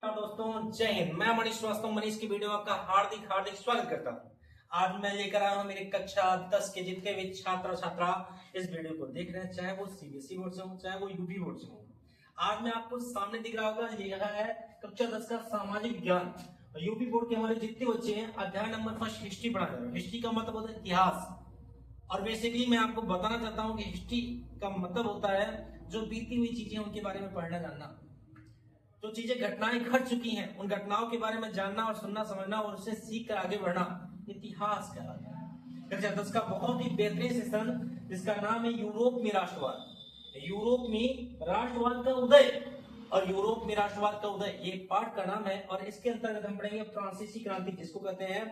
दोस्तों जय हिंद। मैं मनीष श्रीवास्तव मनीष की वीडियो में आपका हार्दिक हार्दिक स्वागत करता हूं। आज मैं लेकर आया हूं मेरी कक्षा 10 के जितने भी छात्र छात्रा इस वीडियो को देख रहे हैं, चाहे वो सीबीएसई बोर्ड से हो चाहे वो यूपी बोर्ड से हो। आज मैं आपको सामने दिख रहा होगा, यह है कक्षा 10 का सामाजिक ज्ञान। यूपी बोर्ड के हमारे जितने बच्चे हैं अध्याय नंबर 1 हिस्ट्री पढ़ा जा रहा है। हिस्ट्री का मतलब होता है इतिहास, और बेसिकली मैं आपको बताना चाहता हूँ कि हिस्ट्री का मतलब होता है जो बीती हुई चीजें उनके बारे में पढ़ना जानना। जो चीजें घटनाएं घट चुकी हैं उन घटनाओं के बारे में जानना और सुनना समझना और उससे सीख कर आगे बढ़ना इतिहास कहलाता है। कक्षा 10 का बहुत ही बेहतरीन सेशन जिसका नाम है यूरोप में राष्ट्रवाद। यूरोप में राष्ट्रवाद का उदय और यूरोप में राष्ट्रवाद का उदय ये पाठ का नाम है। और इसके अंतर्गत हम पढ़ेंगे फ्रांसीसी क्रांति जिसको कहते हैं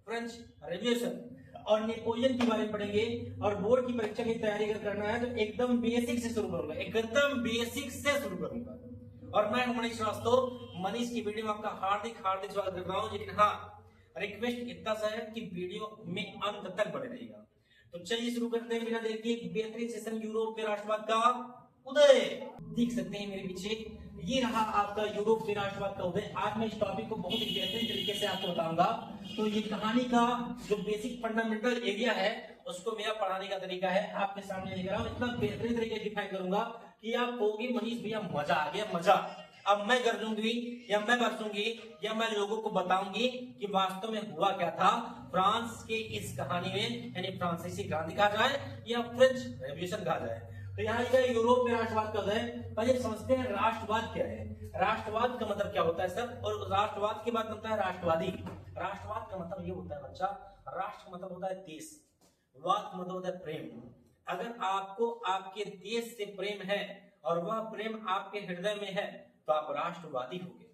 फ्रेंच रेवोल्यूशन, और नेपोलियन के बारे में पढ़ेंगे। और बोर्ड की परीक्षा की तैयारी अगर करना है तो एकदम बेसिक से शुरू करूंगा, एकदम बेसिक से शुरू करूंगा। और मैं मनीष श्रीवास्तव मनीष की वीडियो में आपका हार्दिक हार्दिक स्वागत कर रहा हूं। लेकिन हाँ, रिक्वेस्ट इतना सा है कि वीडियो में अंत तक बने रहेगा। तो चलिए शुरू करते हैं बिना देर के। एक बेहतरीन सेशन यूरोप में राष्ट्रवाद का उदय। देख सकते हैं मेरे पीछे, ये रहा आपका यूरोप में राष्ट्रवाद का उदय। आज मैं इस टॉपिक को बहुत ही बेहतरीन तरीके से आपको बताऊंगा। तो ये कहानी का जो बेसिक फंडामेंटल एरिया है उसको मेरा पढ़ाने का तरीका है आपके सामने लेकर आओ। इतना बेहतरीन तरीके से डिफाइन करूंगा कि आप कहोगे मनीष भैया मजा आ गया, मजा। अब मैं गरजूंगी या मैं बरसूंगी या मैं लोगों को बताऊंगी कि वास्तव में हुआ क्या था फ्रांस के इस कहानी में, यानी फ्रांसीसी क्रांति कहा जाए या फ्रेंच रेवोल्यूशन कहा जाए। तो यहाँ लिखा है यूरोप में राष्ट्रवाद का उदय। पहले समझते हैं राष्ट्रवाद क्या है। राष्ट्रवाद का मतलब क्या होता है सर, और राष्ट्रवाद के बाद बनता है राष्ट्रवादी। राष्ट्रवाद का मतलब ये होता है बच्चा, राष्ट्र का मतलब होता है देश, वाद का मतलब होता है प्रेम। अगर आपको आपके देश से प्रेम है और वह प्रेम आपके हृदय में है तो आप राष्ट्रवादी होंगे।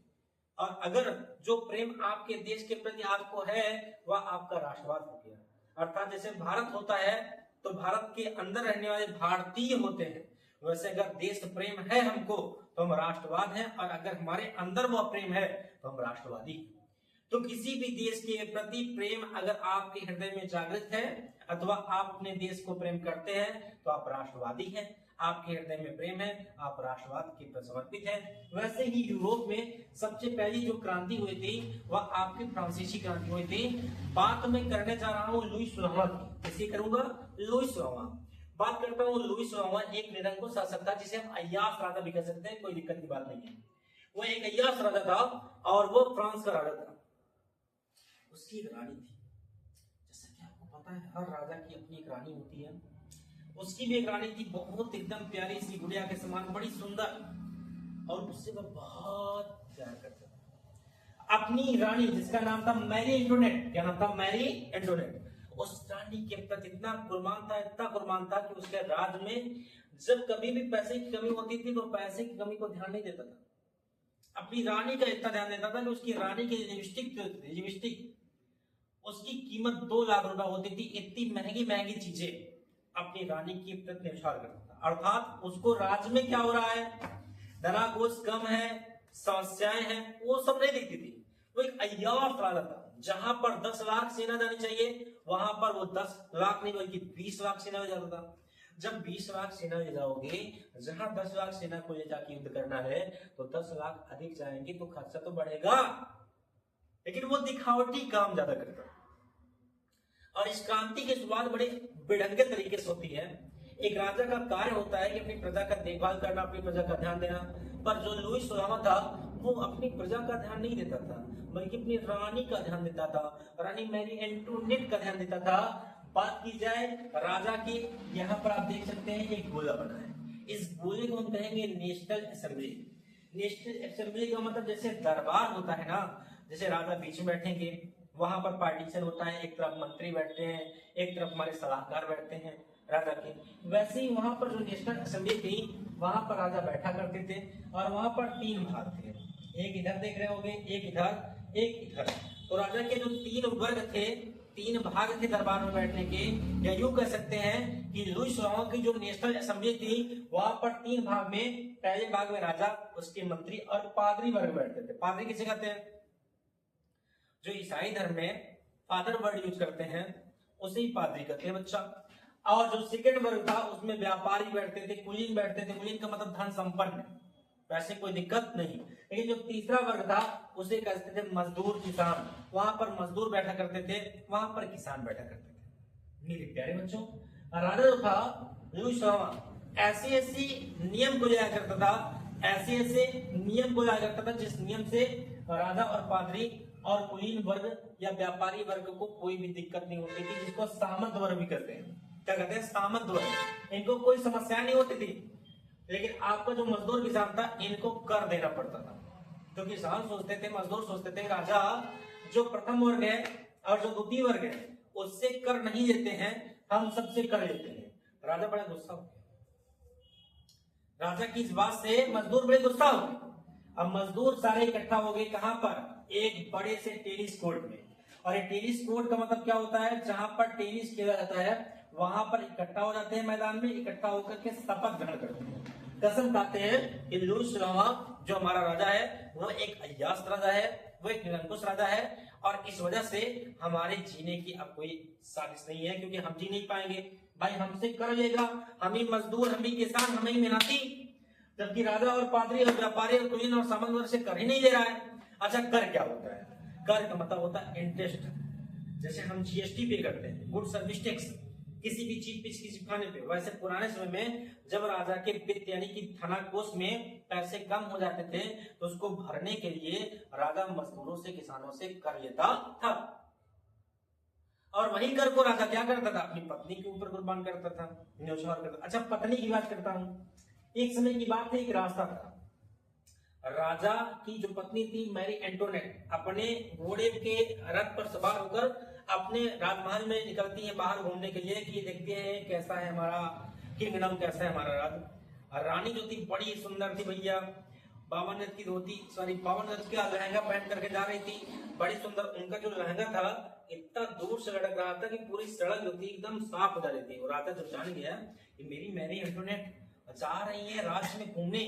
और अगर जो प्रेम आपके देश के प्रति आपको है वह आपका राष्ट्रवाद हो गया। अर्थात जैसे भारत होता है तो भारत के अंदर रहने वाले भारतीय होते हैं, वैसे अगर देश प्रेम है हमको तो हम राष्ट्रवाद हैं, और अगर हमारे अंदर वह प्रेम है तो हम राष्ट्रवादी हैं। तो किसी भी देश के प्रति प्रेम अगर आपके हृदय में जागृत है अथवा आप अपने देश को प्रेम करते हैं तो आप राष्ट्रवादी हैं। आपके हृदय में प्रेम है, आप राष्ट्रवाद के प्रति समर्पित हैं। वैसे ही यूरोप में सबसे पहली जो क्रांति हुई थी वह आपकी फ्रांसीसी क्रांति हुई थी। बात मैं करने जा रहा हूँ लुई 16वां की। किसी करूंगा लुई 16वां। बात करता हूँ लुई 16वां एक निरंकुश शासक था जिसे हम अय्याश राजा भी कह सकते हैं, कोई दिक्कत की बात नहीं है। वो एक अय्याश राजा था और वो फ्रांस का राजा था। उसकी एक रानी थी। जैसा कि आपको पता है हर राजा की अपनी एक रानी होती है, उसकी भी एक रानी थी, बहुत एकदम प्यारी सी गुड़िया के समान, बड़ी सुंदर, और उससे वह बहुत प्यार करता था। अपनी रानी जिसका नाम था मैरी एंटोनेट। क्या नाम था? Mary Antoinette. उस रानी के प्रति इतना कुर्बान था, इतना कुर्बान था कि उसके राज में जब कभी भी पैसे की कमी होती थी तो पैसे की कमी को ध्यान नहीं देता था। अपनी रानी का इतना ध्यान देता था कि उसकी रानी की लिपस्टिक उसकी कीमत 2 लाख रुपए होती थी। इतनी महंगी महंगी चीजें अपनी रानी की प्रति निर्भर करता था। अर्थात उसको राज्य में क्या हो रहा है, धनाकोष कम है, समस्याएं हैं, वो सब नहीं दिखती थी। वो एक अय्याश राजा था। जहां पर 10 लाख सेना जानी चाहिए वहां पर वो 10 लाख नहीं बल्कि 20 लाख सेना ले जाता था। जब 20 लाख सेना ले जाओगे, जहां 10 लाख सेना को ले जाकर युद्ध करना है तो 10 लाख अधिक जाएंगे तो खर्चा तो बढ़ेगा, लेकिन वो दिखावटी काम ज्यादा करता। और इस क्रांति की शुरुआत बड़े बेढंगे तरीके से होती है। एक राजा का कार्य होता है कि अपनी प्रजा का देखभाल करना, अपनी प्रजा का ध्यान देना, पर जो लुई 16वां था वो अपनी प्रजा का ध्यान नहीं देता था बल्कि अपनी रानी का ध्यान देता था। रानी मैरी एंटोनेट का ध्यान देता था। बात की जाए राजा की, यहाँ पर आप देख सकते हैं एक गोला बना है। इस गोले को हम कहेंगे नेशनल असेंबली। नेशनल असेंबली का मतलब जैसे दरबार होता है ना, जैसे राजा बीच में बैठेंगे, वहां पर पार्टीशन होता है, एक तरफ मंत्री बैठते हैं, एक तरफ हमारे सलाहकार बैठते हैं राजा के। वैसे ही वहां पर जो नेशनल असेंबली थी वहां पर राजा बैठा करते थे, और वहां पर 3 भाग थे। एक इधर देख रहे होंगे, एक इधर, एक इधर। तो राजा के जो 3 वर्ग थे, 3 भाग थे दरबार में बैठने के। या यूं कह सकते हैं कि लुई 16वां की जो नेशनल असेंबली थी वहां पर 3 भाग में, पहले भाग में राजा, उसके मंत्री और पादरी वर्ग बैठते थे। पादरी किसे कहते हैं? जो ईसाई धर्म में फादर वर्ड यूज करते हैं उसे ही पादरी कहते हैं बच्चा। और जो सेकंड वर्ग था उसमें व्यापारी बैठते थे, कुलीन बैठते थे। कुलीन का मतलब धन संपन्न। वैसे कोई दिक्कत नहीं। लेकिन जो तीसरा वर्ग था उसे कहते थे मजदूर किसान। वहां पर मजदूर बैठा करते थे, वहां पर किसान बैठा करते थे। मेरे प्यारे बच्चों, राजा जो था लुईस रामा ऐसे ऐसे नियम को लाया करता था, ऐसे ऐसे नियम को लाया करता था जिस नियम से राजा और पादरी और कुलीन वर्ग या व्यापारी वर्ग को कोई भी दिक्कत नहीं होती थी, जिसको सामंत वर्ग भी कहते हैं। क्या कहते हैं? सामंत वर्ग। इनको कोई समस्या नहीं होती थी। लेकिन आपका जो मजदूर किसान था, इनको कर देना पड़ता था। तो किसान सोचते थे, मजदूर सोचते थे, राजा जो प्रथम वर्ग है और जो द्वितीय वर्ग है उससे कर नहीं लेते हैं, हम सबसे कर लेते हैं। राजा बड़ा गुस्सा हो गया। राजा की इस बात से मजदूर बड़े गुस्सा हो गए। अब मजदूर सारे इकट्ठा हो गए कहां पर? एक बड़े से टेनिस कोर्ट में। और ये टेनिस कोर्ट का मतलब क्या होता है? जहां पर टेनिस खेला जाता है वहां पर इकट्ठा हो जाते हैं मैदान में। इकट्ठा होकर के शपथ ग्रहण करते हैं, कसम खाते हैं कि लुईस रामा जो हमारा राजा है वो एक अय्याश राजा है, वो एक निरंकुश राजा है, और इस वजह से हमारे जीने की अब कोई साजिश नहीं है, क्योंकि हम जी नहीं पाएंगे। भाई हमसे कर लेगा, हम ही मजदूर, हम ही किसान, हम ही मेहनती, जबकि राजा और पादरी और व्यापारी और कुलीन और सामंत वर्ग से कर ही नहीं ले रहा है। अच्छा, कर क्या होता है? कर का मतलब होता है इंटरेस्ट। जैसे हम जीएसटी पे करते हैं, गुड सर्विस टैक्स, किसी भी चीज पे, किसी खाने पे। वैसे पुराने समय में जब राजा के वित्त यानी कि थाना कोष में पैसे कम हो जाते थे तो उसको भरने के लिए राजा मजदूरों से, किसानों से कर लेता था। और वही कर को राजा क्या करता था? अपनी पत्नी के ऊपर कुर्बान करता था, न्यौछावर करता। अच्छा, पत्नी की बात करता हूं। एक समय की बात है, एक रास्ता था। राजा की जो पत्नी थी मैरी एंटोनेट, अपने घोड़े के रथ पर सवार होकर अपने राजमहल में निकलती है बाहर घूमने के लिए कि देखते हैं कैसा है हमारा किंगडम, कैसा है हमारा राज। और रानी जो थी बड़ी सुंदर थी भैया, 52 गज की धोती, 52 गज का लहंगा पहन करके जा रही थी, बड़ी सुंदर। उनका जो लहंगा था इतना दूर से लटक रहा था कि पूरी सड़क जो थी एकदम साफ हो जा रही थी। राजा जब जान गया कि मेरी मैरी एंटोनेट जा रही है राज्य में घूमने,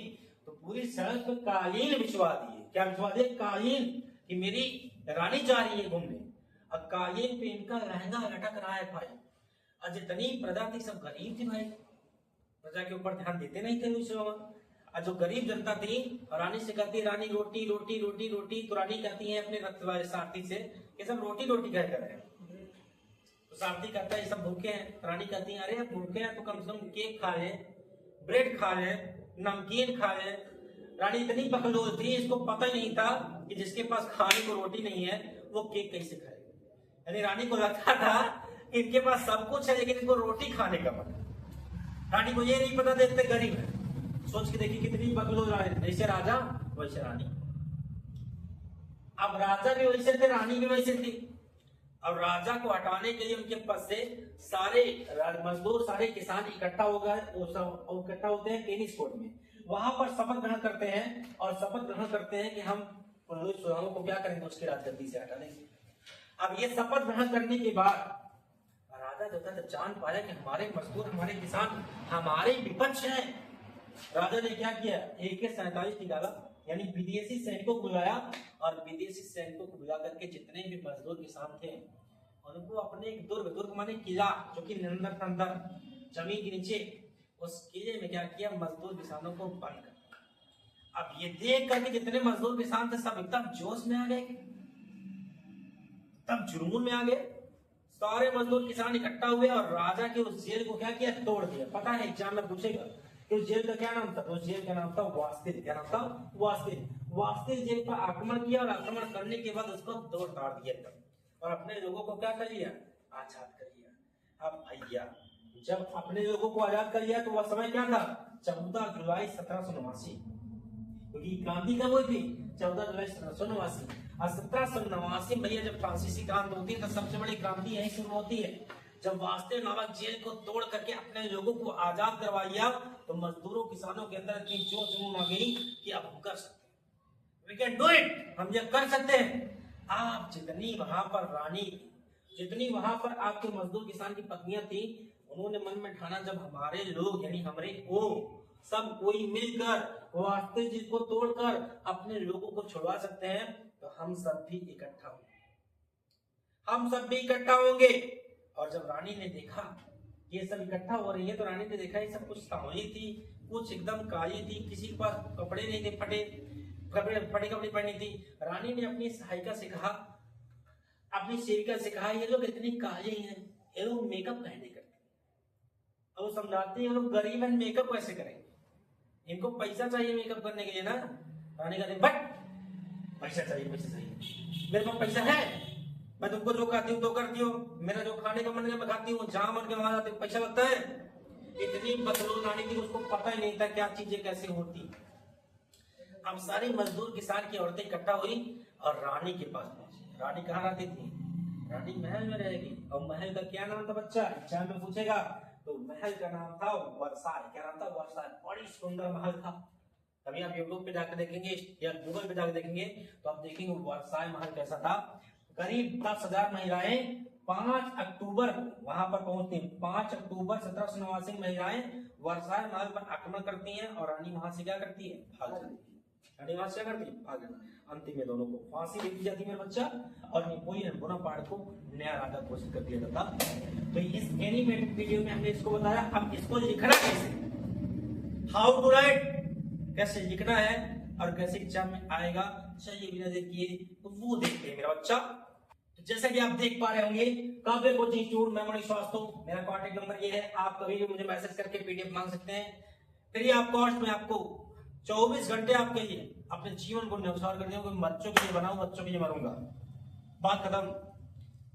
तो पूरी सड़क पर कालीन बिछवा दिए। क्या बिछवा दिए? कालीन, कि मेरी रानी जा रही है घूमने। अब कालीन पे इनका लहंगा लटक रहा है भाई। और जितनी प्रजा थी सब गरीब थी भाई, प्रजा के ऊपर ध्यान देते नहीं थे उस समय। और जो गरीब जनता थी रानी से कहती, रानी रोटी रोटी रोटी रोटी, तो रानी कहती है अपने रथ वाले सारथी से कि सब रोटी रोटी कह कर रहे हैं। तो सारथी कहता है ये सब भूखे हैं। रानी कहती है अरे भूखे हैं तो कम से कम केक खा लें, ब्रेड खा लें, नमकीन खा लें। रानी इतनी बकलोल थी, इसको पता ही नहीं था कि जिसके पास खाने को रोटी नहीं है वो केक कैसे खाएगा। यानी रानी को लगता था कि इनके पास सब कुछ है लेकिन इनको रोटी खाने का मन है। रानी को ये नहीं पता देखते गरीब है। सोच के देखिए कितनी बकलोल रानी, जैसे राजा वैसे रानी। अब राजा भी वैसे थे, रानी भी वैसे थी। अब राजा को हटाने के लिए उनके पास से सारे मजदूर, सारे किसान इकट्ठा हो गए। इकट्ठा होते हैं टेनिस कोर्ट में, वहां पर शपथ ग्रहण करते हैं और शपथ ग्रहण करते हैं कि हम को क्या करेंगे, उसके राजगद्दी से हटा देंगे। अब ये शपथ ग्रहण करने के बाद राजा जो था जब जान पाया कि हमारे मजदूर, हमारे किसान हमारे विपक्ष हैं, राजा ने क्या किया? AK-47 निकाला, यानी विदेशी सैनिकों को बुलाया, और विदेशी सैनिकों को बुला करके जितने भी मजदूर किसान थे उनको अपने एक दुर्ग माने किला जो कि अंदर जमीन के नीचे, उस किले में क्या किया? मजदूर किसानों को बंद कर। अब ये देख करके जितने मजदूर किसान थे सब एकदम जोश में आ गए, तब जुनून में आ गए। सारे मजदूर किसान इकट्ठा हुए और राजा के उस जेल को क्या किया? तोड़ दिया। पता है एग्जाम में पूछेगा कि उस जेल का क्या नाम था? उस जेल का नाम था वास्तिल। क्या नाम था? वास्तिल जेल पर आक्रमण किया, और आक्रमण करने के बाद उसको तोड़ ताड़ दिया और अपने लोगों को क्या कर लिया? आजाद कर लिया। अब भैया जब अपने लोगों को आजाद कर लिया तो वह समय क्या था? 14 जुलाई 1789, क्योंकि क्रांति कब हुई थी? 14 जुलाई 1789। और 1789 भैया जब फ्रांसीसी क्रांति होती है तो सबसे बड़ी क्रांति यही शुरू होती है, जब वास्तिल नामक जेल को तोड़ करके अपने लोगों को आजाद करवा लिया। तो मजदूरों किसानों के अंदर इतनी जोश जुनून आ गई कि अब हम कर सकते हैं, वी कैन डू इट, हम ये कर सकते हैं। आप जितनी वहां पर रानी, जितनी वहां पर आपके मजदूर किसान की पत्नियां थी, उन्होंने मन में ठाना जब हमारे लोग यानी हमारे को सब कोई मिलकर वास्तिल जेल को तोड़कर अपने लोगों को छुड़वा सकते हैं, तो हम सब भी इकट्ठा होंगे, हम सब भी इकट्ठा होंगे। और जब रानी ने देखा ये सब इकट्ठा हो रही है तो रानी ने देखा ये सब कुछ सामूहिक थी, कुछ एकदम काली थी, किसी के पास कपड़े नहीं थे, फटे कपड़े पहनी थी। रानी ने अपनी सहायिका से कहा, अपनी सेविका से कहा, ये लोग इतनी काले हैं, ये लोग मेकअप कहने करते। अब वो समझाते हैं ये लोग गरीब हैं, मेकअप कैसे करेंगे, इनको पैसा चाहिए मेकअप करने के लिए ना। रानी कहते बट पैसा चाहिए, मेरे पास पैसा है, मैं तुमको जो कहती हूँ तो करती हूँ, मेरा जो खाने का मन है मैं खाती हूँ, जहां मन के वहां जाती हूँ, पैसा लगता है। इतनी बदलून रानी थी, उसको पता ही नहीं था क्या चीजें कैसे होती। अब सारी मजदूर किसान की औरतें इकट्ठा हुई और रानी के पास पहुंची। रानी कहाँ रहती थी? रानी महल में रहेगी। और महल का क्या नाम था बच्चा, एग्जाम में पूछेगा। तो महल का नाम था वर्साय। क्या नाम था? वर्साय। बड़ी सुंदर महल था। कभी आप यूट्यूब पे जाकर देखेंगे या गूगल पे जाकर देखेंगे तो आप देखेंगे वर्साय महल कैसा था। करीब 10,000 महिलाएं 5 अक्टूबर वहां पर पहुंचती हैं। 5 अक्टूबर 1789 महिलाएं वर्साय महल पर आक्रमण करती हैं और रानी वहां से क्या करती है? भाग जाती है। रानी वहां से क्या करती है? भाग जाती है। अंतिम में दोनों को फांसी दे दी जाती है मेरा बच्चा, और नेपोलियन बोनापार्ट को नया राजा घोषित कर दिया जाता। तो इस एनिमेटेड वीडियो में हमने इसको बताया। अब इसको लिखना कैसे, हाउ टू राइट, कैसे लिखना है और कैसे एग्जाम में आएगा, चलिए बिना देखिए तो वो देखते हैं मेरा बच्चा। तो जैसा कि आप देख पा रहे होंगे, काव्य कोचिंग इंस्टीट्यूट मैं मनीष श्रीवास्तव, मेरा कॉन्टेक्ट नंबर ये है। आप कभी भी मुझे मैसेज करके पीडीएफ मांग सकते हैं। फ्री ऑफ कॉस्ट में आपको 24 घंटे आपके लिए अपने जीवन को न्यौछावर कर दिया। बच्चों के लिए बनाऊं, बच्चों के लिए मरूंगा, बात खत्म।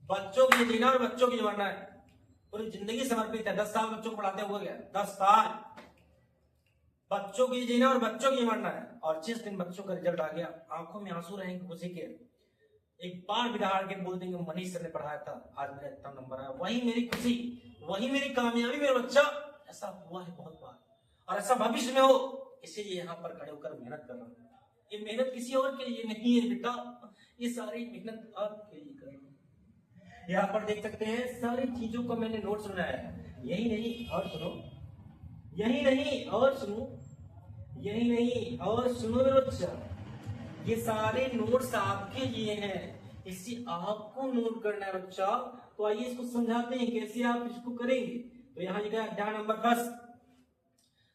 बच्चों के लिए जीना और बच्चों के लिए मरना है, पूरी जिंदगी समर्पित है। 10 साल बच्चों को पढ़ाते हुए गया, 10 साल बच्चों के लिए जीना और बच्चों के लिए मरना है। और जिस दिन बच्चों का रिजल्ट आ गया, आंखों में आंसू रहेंगे खुशी के, एक बार विधार के बोल देंगे मनीष सर ने पढ़ाया था, आज मेरा इतना नंबर आया, वही मेरी खुशी, वही मेरी कामयाबी मेरा बच्चा। ऐसा हुआ है बहुत बार और ऐसा भविष्य में हो, इसीलिए यहाँ पर खड़े होकर मेहनत कर रहा हूँ। ये मेहनत किसी और के लिए नहीं है बेटा, ये सारी मेहनत आपके लिए कर रहा हूँ। यहाँ पर देख सकते हैं सारी चीजों को मैंने नोट्स बनाया है। यही नहीं और सुनो, यही नहीं और सुनो, यही नहीं और सुनो मेरे बच्चा, ये सारे नोट्स आपके लिए हैं, इसी आपको नोट करना है बच्चा। तो आइए इसको समझाते हैं कैसे आप इसको करेंगे। तो यहाँ लिखा है अध्याय नंबर 10,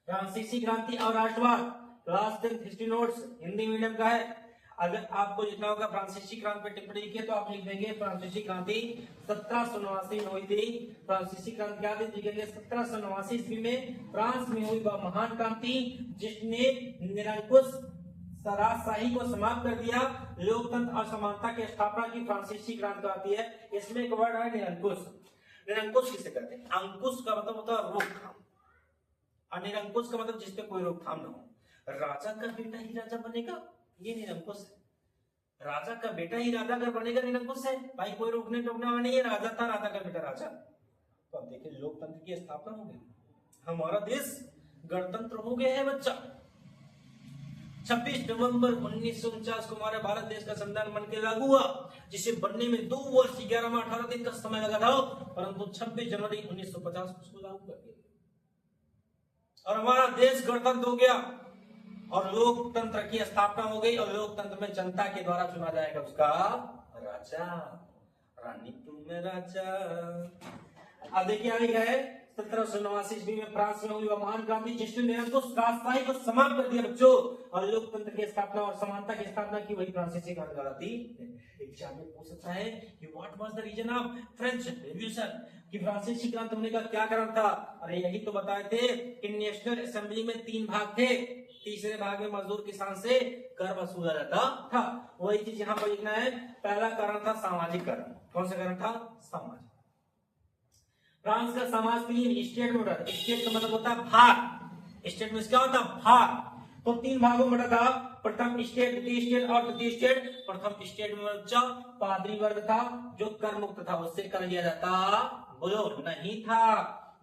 फ्रांसीसी क्रांति और राष्ट्रवाद, class 10 history notes, Hindi medium का है। अगर आपको लिखना होगा फ्रांसीसी क्रांति पर टिप्पणी लिखिए तो आप लिख देंगे फ्रांसीसी क्रांति 1789 में हुई थी। फ्रांसीसी क्रांति क्या थी? लिखेंगे 1789 ईस्वी में फ्रांस में हुई वह महान क्रांति जिसने निरंकुश राजशाही को समाप्त कर दिया, लोकतंत्र और समानता की स्थापना की फ्रांसीसी क्रांति आती है। इसमें एक वर्ड है निरंकुश। निरंकुश किसे कहते हैं? अंकुश का मतलब होता है रोकथाम और निरंकुश का मतलब जिसपे कोई रोकथाम ना हो। राजा का बेटा ही राजा बनेगा, ये निरंकुश है। राजा का बेटा ही राजा अगर बनेगा, निरंकुश है भाई, कोई रोकने टोकने वाला नहीं है। राजा था, राजा का बेटा राजा। तो अब देखिए लोकतंत्र की स्थापना हो गई, हमारा देश गणतंत्र हो गया है बच्चा। 26 नवंबर 1949 को हमारे भारत देश का संविधान बनकर लागू हुआ, जिसे बनने में 2 वर्ष 11 माह 18 दिन का समय लगा था, परंतु 26 जनवरी 1950 को उसको लागू कर दिया और हमारा देश गणतंत्र हो गया और लोकतंत्र की स्थापना हो गई। और लोकतंत्र में जनता के द्वारा चुना जाएगा उसका राजा, रानी तुम राजा। अब देखिए आगे क्या है, 1789 ईस्वी में फ्रांस में हुई वह महान क्रांति जिसने निरंकुश राजशाही को समाप्त कर दिया बच्चों, और लोकतंत्र की स्थापना और समानता की स्थापना की, वही फ्रांसीसी क्रांति कहलाती है। एग्जाम में पूछ सकता है कि what was the reason of French revolution, कि फ्रांसीसी क्रांति होने का क्या कारण था। अरे यही तो बताए थे कि नेशनल असेंबली में 3 भाग थे, तीसरे भाग में मजदूर किसान से कर वसूला जाता था। वही चीज यहाँ पर लिखना है। पहला कारण था सामाजिक कारण। कौन सा कारण था? सामाजिक। फ्रांस का समाज 3 स्टेट में बटा। स्टेट का मतलब होता है भाग। स्टेट में क्या होता है? भाग। तो 3 भागों में बटा था। प्रथम स्टेट, द्वितीय स्टेट और तृतीय स्टेट। प्रथम स्टेट में बच्चा पादरी वर्ग था जो कर मुक्त था, उससे कर लिया जाता बोलो नहीं था।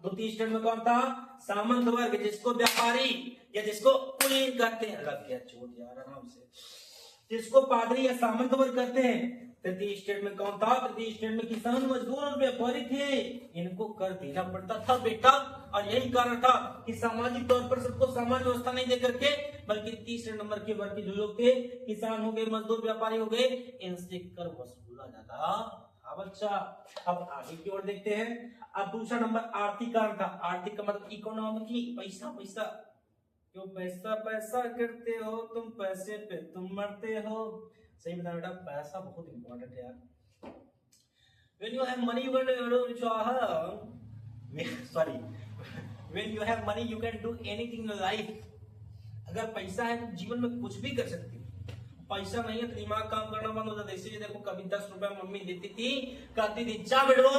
द्वितीय स्टेट में कौन था? सामंत वर्ग, जिसको व्यापारी या जिसको कुलीन कहते हैं। लग गया चोट यार आराम से, जिसको पादरी या सामंत वर्ग कहते हैं। तृतीय स्टेट में कौन था? तृतीय स्टेट में किसान, मजदूर और व्यापारी थे, इनको कर देना पड़ता था बेटा। और यही कारण था कि सामाजिक तौर पर सबको समान व्यवस्था नहीं दे करके, बल्कि तीसरे नंबर के वर्ग के जो लोग थे, किसान हो गए, मजदूर व्यापारी हो गए, इनसे कर वसूला जाता। बच्चा अब आगे की ओर देखते हैं। अब दूसरा नंबर आर्थिक कारण था। आर्थिक का मतलब इकोनॉमिकली, पैसा पैसा। क्यों पैसा पैसा करते हो तुम, पैसे पे तुम मरते हो। सही बता बेटा, पैसा बहुत इंपॉर्टेंट है यार। when you have money when sorry when you have money you can do anything in life। अगर पैसा है तो जीवन में कुछ भी कर सकते हो। पैसा नहीं है तो दिमाग काम करना बंद हो जाता है। इसीलिए देखो, कभी 10 रुपए मम्मी देती थी, कहती थी जा बेटो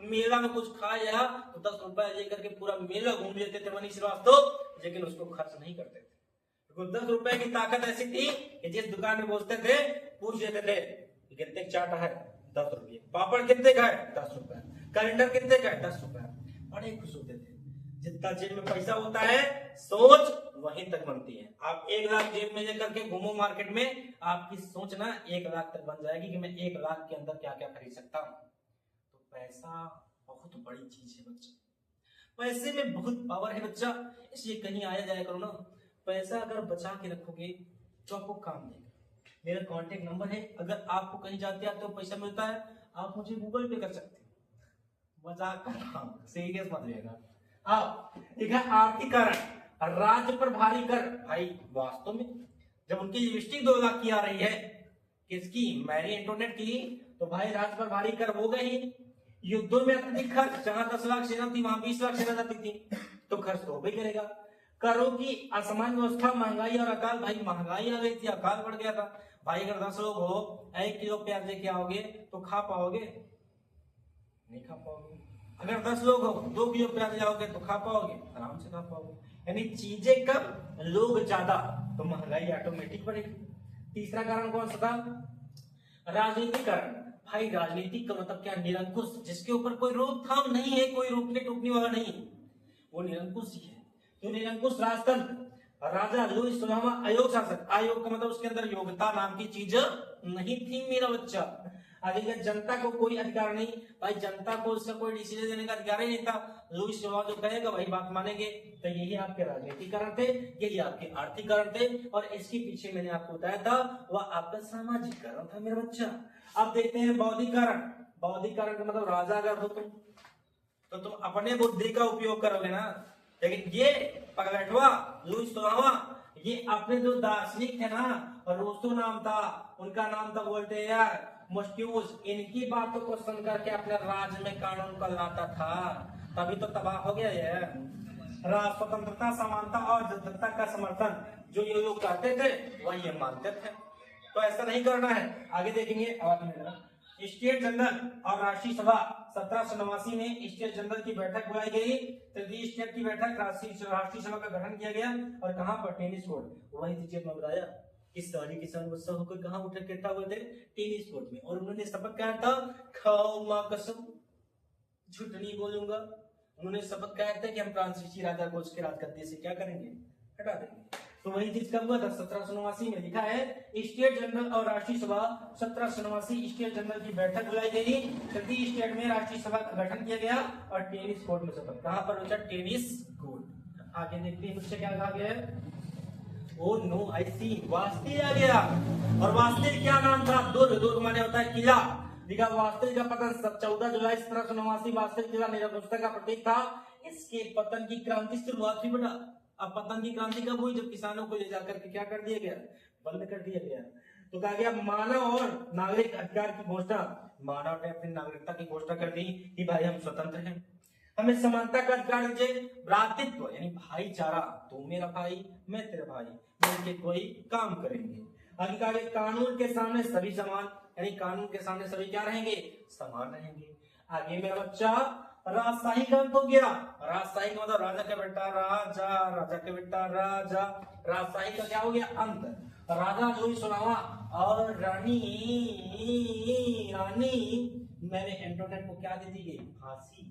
मेला में कुछ खाया, तो 10 रुपए लेकर के पूरा मेला घूम लेते थे मनीष श्रीवास्तव, लेकिन उसको खर्च नहीं करते थे। तो 10 रुपए की ताकत ऐसी थी कि जिस दुकान में पहुंचते थे पूछ लेते थे कितने चाटा है, 10 रुपये, पापड़ कितने का है, 10 रुपए, कैलेंडर कितने का है, 10 रुपए। बड़े खुश होते थे। जितना जेब में पैसा होता है सोच वहीं तक बनती है। आप 1 लाख जेब में लेकर के घूमो मार्केट में, आपकी सोच ना 1 लाख तक बन जाएगी कि मैं 1 लाख के अंदर क्या क्या खरीद सकता हूँ। तो पैसा बहुत बड़ी चीज है बच्चा, पैसे में बहुत पावर है बच्चा। इसलिए कहीं आया जाया करो ना, पैसा अगर बचा के रखोगे तो आपको काम देगा। मेरा कॉन्टेक्ट नंबर है, अगर आपको कहीं जाते आते हो पैसा मिलता है आप मुझे गूगल पे कर सकते हो। मजाक कर रहा हूं, सीरियस मत लेगा। आप ठीक है, आर्थिक कारण, राज्य पर भारी कर। भाई वास्तव में जब उनकी लिपस्टिक 2 लाख की आ रही है, किसकी, मैरी एंटोनेट की, तो भाई राज्य पर भारी कर होगा ही। युद्धों में अत्यधिक खर्च, जहां 10 लाख सेना थी वहां 20 लाख सेना जाती थी, तो खर्च तो हो भी करेगा। करों की असमान व्यवस्था, महंगाई और अकाल। भाई महंगाई आ गई थी, अकाल बढ़ गया था। भाई अगर 10 लोग हो, 1 किलो प्याज लेके आओगे तो खा पाओगे, नहीं खा पाओगे। अगर 10 लोग हो, 2 किलो प्याज लाओगे तो खा पाओगे, आराम से खा पाओगे। यानी चीजें कम, लोग ज्यादा, तो महंगाई ऑटोमेटिक बढ़ेगी। तीसरा कारण कौन सा था, राजनीतिक कारण। भाई राजनीतिक का मतलब क्या, निरंकुश, जिसके ऊपर कोई रोकथाम नहीं है, कोई रोकने टोकने वाला नहीं, वो निरंकुश ही है। तो निरंकुश राजतंत्र, राजा लुईस 16वां अयोग शासक। आयोग का मतलब उसके अंदर योग्यता नाम की चीज नहीं थी मेरा बच्चा। आगे जनता को कोई अधिकार नहीं, भाई जनता को उसका कोई डिसीजन देने का अधिकार ही नहीं था। लुईस 16 जो कहेगा वही बात मानेंगे। तो यही आपके राजनीतिक कारण थे, यही आपके आर्थिक कारण थे, और इसके पीछे मैंने आपको बताया था वह आपका सामाजिक कारण था मेरा बच्चा। अब देखते हैं बौद्धिक कारण। बौद्धिक कारण का मतलब राजा अगर हो तुम तो तुम अपने बुद्धि का उपयोग करोगे ना, लेकिन ये पगलैटवा लुईस 16वां, ये अपने जो दार्शनिक थे ना, रोसो नाम था उनका, नाम था वोल्टेयर, मोस्क्यूज, इनकी बातों को सुन करके अपने राज्य में कानून को लाता था, तभी तो तबाह हो गया ये। राज स्वतंत्रता, समानता और जनता का समर्थन, जो ये लोग चाहते थे वही ये मानते थे। तो ऐसा नहीं करना है। आगे देखेंगे। स्टेट जनरल और राष्ट्रीय सभा, 1789 में स्टेट जनरल की बैठक बुलाई गई, तृतीय स्टेट की बैठक, राष्ट्रीय सभा का गठन किया गया, और कहां पर, टेनिस कोर्ट। वही चीज मैं बताया कि सारी किसान गुस्सा होकर कहां उठे इकट्ठा हुए थे, टेनिस कोर्ट में, और उन्होंने शपथ कहा था, खाओ मां कसम, झूठ नहीं बोलूंगा। उन्होंने शपथ कहा था कि हम फ्रांसीसी राजा को उसके राजगद्दी से क्या करेंगे, हटा देंगे। तो वही चीज कब हुआ था, 1789 में। लिखा है स्टेट जनरल और राष्ट्रीय सभा, 1789 स्टेट जनरल की बैठक बुलाई गई, तृतीय स्टेट में राष्ट्रीय सभा का गठन किया गया, और टेनिस कोर्ट में शपथ। कहां पर बचा, टेनिस कोर्ट। आगे देखते हैं मुझसे क्या कहा गया है। ओ नो आई सी, वास्ती आ गया। और वास्ती क्या नाम था, दुर्ग माने होता है किला। लिखा वास्ती का पतन 14 जुलाई 1789, वास्ती किला निरंकुशता का प्रतीक था। इसके पतन की क्रांति शुरुआत हुई बेटा। अब पतन की क्रांति कब हुई, जब किसानों को ले जाकर के क्या कर दिया गया, बंद कर दिया गया। तो कहा गया मानव और नागरिक अधिकार की घोषणा, मानव ने अपनी नागरिकता की घोषणा कर दी कि भाई हम स्वतंत्र हैं, हमें समानता का अधिकार दीजिए, भ्रातृत्व यानी भाईचारा, तू मेरा भाई मैं तेरा भाई, मिलके कोई काम करेंगे। आगे कहा गया कानून के सामने सभी समान, यानी कानून के सामने सभी क्या रहेंगे, समान रहेंगे। आगे मेरा बच्चा राजशाही का अंत हो गया। राजशाही का मतलब राजा के बेटा राजा, राजा के बेटा राजा, राजशाही का क्या हो गया, अंत। राजा लुईस 16वां और रानी मैंने एंटोनेट को क्या दे दी गई, फांसी।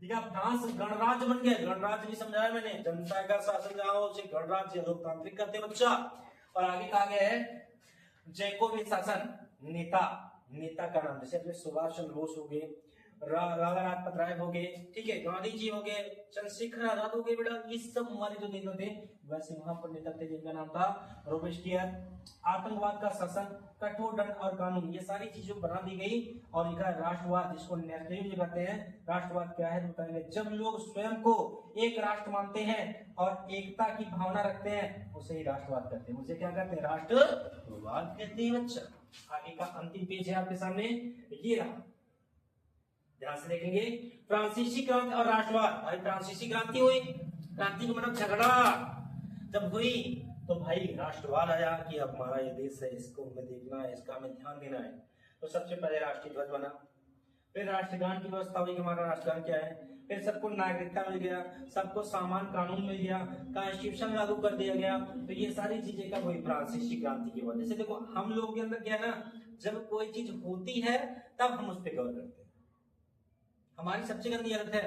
ठीक है, फ्रांस गणराज्य बन गया। गणराज्य भी समझाया मैंने, जनता का शासन जहां हो उसे गणराज्य, लोकतांत्रिक कहते हैं बच्चा। और आगे कहा गया है जैकोबिन शासन, नेता, नेता का नाम, जैसे अपने सुभाष चंद्र बोस हो गए, लाला लाजपत राय हो गए, ठीक है, गांधी जी हो गए, चंद्रशेखर आजाद हो गए बेटा, ये सब हमारे जो नेता थे वैसे वहां पर नेता थे जिनका नाम था रोबेस्पियर। आतंकवाद का शासन, कठोर दंड और कानून, ये सारी चीजें बना दी गई। और लिखा है राष्ट्रवाद, जिसको नेशनलिज्म कहते हैं। राष्ट्रवाद क्या है बताएंगे। जब लोग स्वयं को एक राष्ट्र मानते हैं और एकता की भावना रखते हैं उसे ही राष्ट्रवाद कहते हैं। उसे क्या कहते हैं? राष्ट्रवाद कहते हैं। बच्चा आगे का अंतिम पेज है आपके सामने, ये रहा, ध्यान से देखेंगे। फ्रांसीसी क्रांति और राष्ट्रवाद। भाई फ्रांसीसी क्रांति हुई, क्रांति का मतलब झगड़ा जब हुई तो भाई राष्ट्रवाद आया कि अब हमारा ये देश है, इसको हमें देखना है, इसका हमें ध्यान देना है। तो सबसे पहले राष्ट्रीय ध्वज बना, फिर राष्ट्रगान की व्यवस्था हुई कि हमारा राष्ट्रगान क्या है, फिर सबको नागरिकता मिल गया, सबको समान कानून मिल गया, कॉन्स्टिट्यूशन लागू कर दिया गया। तो ये सारी चीजें कब हुई? फ्रांसीसी क्रांति की वजह से। देखो हम लोगों के अंदर क्या है ना, जब कोई चीज होती है तब हम उस पर गौर करते हैं। हमारी सबसे गंदी आदत है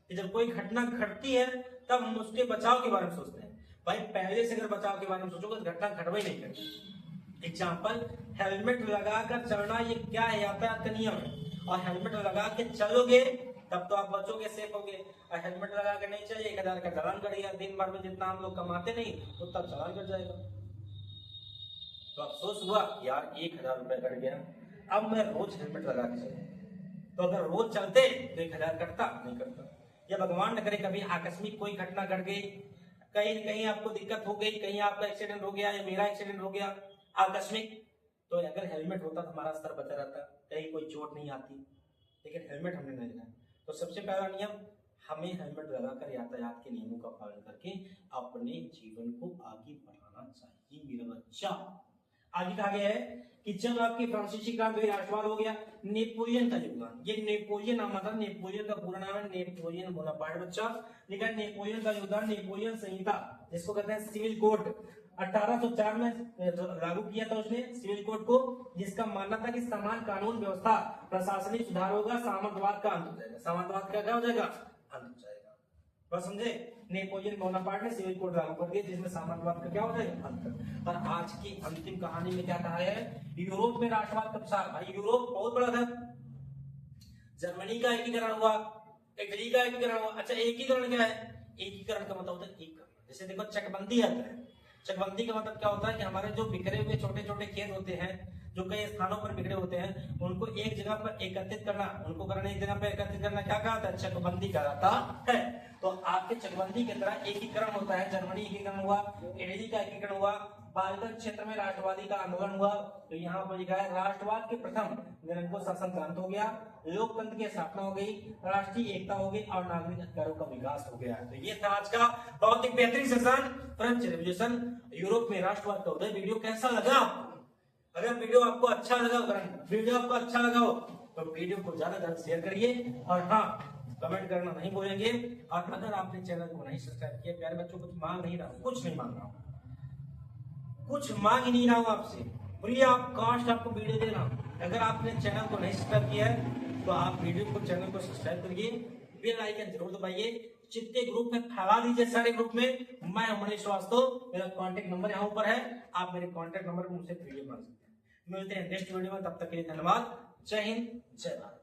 कि जब कोई घटना घटती है तब हम उसके बचाव के बारे में सोचते हैं। भाई पहले से अगर बचाव के बारे में सोचोगे तो घटना घटवा ही नहीं करती। एग्जाम्पल, हेलमेट लगाकर चलना ये क्या है? यातायात का नियम है, और हेलमेट लगा के चलोगे तब तो आप बचोगे, सेफ होगे। और हेलमेट लगा के नहीं चाहिए, 1000 का चालान करेगा। दिन भर में जितना हम लोग कमाते नहीं उतना चालान कट जाएगा। तो अफसोस हुआ यार 1000 रुपए कट गया, अब मैं रोज हेलमेट लगा के चलूं। तो अगर रोज चलते तो 1000 कटता नहीं कटता। या भगवान न करे कभी आकस्मिक कोई घटना घट गई, कहीं कहीं आपको दिक्कत हो गई, कहीं आपका एक्सीडेंट हो गया या मेरा एक्सीडेंट हो गया आकस्मिक, तो अगर हेलमेट होता तो हमारा स्तर बचा रहता, कहीं कोई चोट नहीं आती। लेकिन हेलमेट हमने नहीं लगाया। तो सबसे पहला नियम, हमें हेलमेट लगाकर यातायात के नियमों का पालन करके अपने जीवन को आगे बढ़ाना चाहिए मेरा बच्चा। आगे कहा गया है कि जब आपकी फ्रांसीसी क्रांति हुई, राष्ट्रवाद हो गया। नेपोलियन का योगदान, ये नेपोलियन नाम आता, नेपोलियन का पूरा नाम है नेपोलियन बोनापार्ट। बच्चा लिखा है नेपोलियन का योगदान। नेपोलियन संहिता जिसको कहते हैं सिविल कोड, 1804 में लागू किया था उसने सिविल कोड को, जिसका मानना था कि समान कानून व्यवस्था, प्रशासनिक सुधार होगा, सामंतवाद का अंत हो जाएगा। सामंतवाद का क्या हो जाएगा? अंत हो जाएगा। बस समझे? नेपोलियन बोनापार्ट ने सिविल कोड लागू कर दिया जिसमें सामंतवाद का क्या हो जाएगा? अंत। पर आज की अंतिम कहानी में क्या कहा है? यूरोप में राष्ट्रवाद कब सार? भाई यूरोप बहुत बड़ा था, जर्मनी का एकीकरण हुआ, इटली का एकीकरण हुआ। अच्छा एकीकरण क्या है? एकीकरण का मतलब होता है एक करना। जैसे देखो चकबंदी आता है, चकबंदी का मतलब क्या होता है कि हमारे जो बिखरे हुए छोटे छोटे खेत होते हैं, जो कई स्थानों पर बिखरे होते हैं, उनको एक जगह पर एकत्रित करना, उनको करना एक जगह पर एकत्रित करना क्या कहा था? चकबंदी कहलाता है। तो आपके चकबंदी की तरह एकीकरण होता है। जर्मनी एकीकरण हुआ, इटली का एकीकरण हुआ, बाल्कन क्षेत्र में राष्ट्रवादी का आंदोलन हुआ। तो यहाँ पर लिखा है राष्ट्रवाद के प्रथम निरंकुश शासन का अंत हो गया, लोकतंत्र की स्थापना हो गई, राष्ट्रीय एकता हो गई और नागरिक अधिकारों का विकास हो गया। तो ये था आज का बहुत ही बेहतरीन सेशन, फ्रेंच रेवोल्यूशन, यूरोप में राष्ट्रवाद का उदय। वीडियो कैसा लगा आपको? अगर वीडियो आपको अच्छा लगा हो तो वीडियो को ज्यादा शेयर करिए, और हाँ कमेंट करना नहीं भूलेंगे। और अगर आपने चैनल को नहीं सब्सक्राइब किया, प्यारे बच्चों कुछ मांग नहीं रहा हूं, कुछ नहीं मांग रहा हूं, कुछ मांग ही नहीं रहा हूं आपसे, फ्री ऑफ कॉस्ट आपको वीडियो दे रहा हूं। अगर आपने चैनल को नहीं सब्सक्राइब किया है तो आप वीडियो को चैनल को सब्सक्राइब करिए, बेल आइकन जरूर दबाइए, जितने ग्रुप में फैला दीजिए सारे ग्रुप में। मैं हूं मनीष श्रीवास्तव, मेरा कॉन्टेक्ट नंबर यहाँ ऊपर है, आप मेरे कॉन्टेक्ट नंबर पर मुझसे वीडियो मांग सकते हैं। मिलते हैं नेक्स्ट वीडियो में, तब तक के लिए धन्यवाद। जय हिंद, जय भारत।